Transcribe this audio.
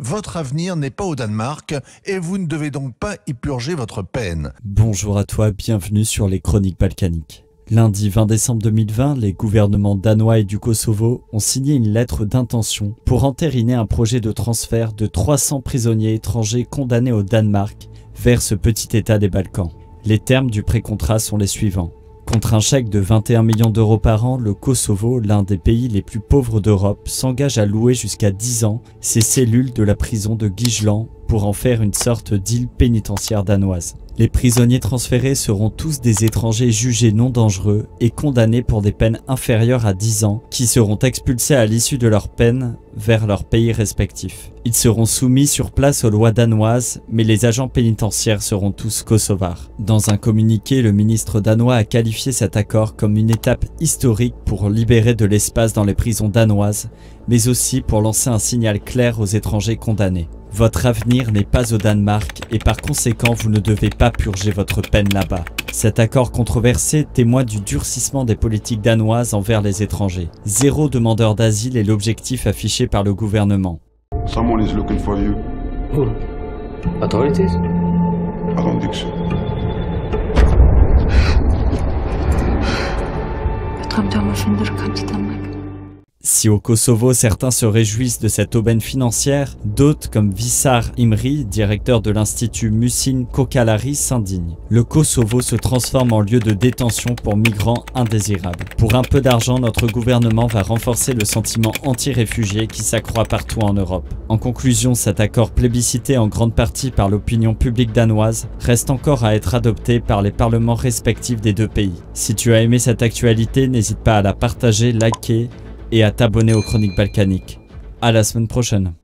votre avenir n'est pas au Danemark et vous ne devez donc pas y purger votre peine. Bonjour à toi, bienvenue sur les Chroniques balkaniques. Lundi 20 décembre 2020, les gouvernements danois et du Kosovo ont signé une lettre d'intention pour entériner un projet de transfert de 300 prisonniers étrangers condamnés au Danemark vers ce petit état des Balkans. Les termes du pré-contrat sont les suivants. Contre un chèque de 21 millions d'euros par an, le Kosovo, l'un des pays les plus pauvres d'Europe, s'engage à louer jusqu'à 10 ans ses cellules de la prison de Guigeland pour en faire une sorte d'île pénitentiaire danoise. Les prisonniers transférés seront tous des étrangers jugés non dangereux et condamnés pour des peines inférieures à 10 ans qui seront expulsés à l'issue de leur peine vers leur pays respectif. Ils seront soumis sur place aux lois danoises, mais les agents pénitentiaires seront tous kosovars. Dans un communiqué, le ministre danois a qualifié cet accord comme une étape historique pour libérer de l'espace dans les prisons danoises, mais aussi pour lancer un signal clair aux étrangers condamnés. Votre avenir n'est pas au Danemark et par conséquent vous ne devez pas purger votre peine là-bas. Cet accord controversé témoigne du durcissement des politiques danoises envers les étrangers. 0 demandeur d'asile est l'objectif affiché par le gouvernement. Someone is looking for you. Who? Authorities? I don't think so. Si au Kosovo, certains se réjouissent de cette aubaine financière, d'autres, comme Vissar Imri, directeur de l'Institut Musin Kokalari, s'indignent. Le Kosovo se transforme en lieu de détention pour migrants indésirables. Pour un peu d'argent, notre gouvernement va renforcer le sentiment anti-réfugié qui s'accroît partout en Europe. En conclusion, cet accord plébiscité en grande partie par l'opinion publique danoise reste encore à être adopté par les parlements respectifs des deux pays. Si tu as aimé cette actualité, n'hésite pas à la partager, liker et à t'abonner aux Chroniques balkaniques. À la semaine prochaine.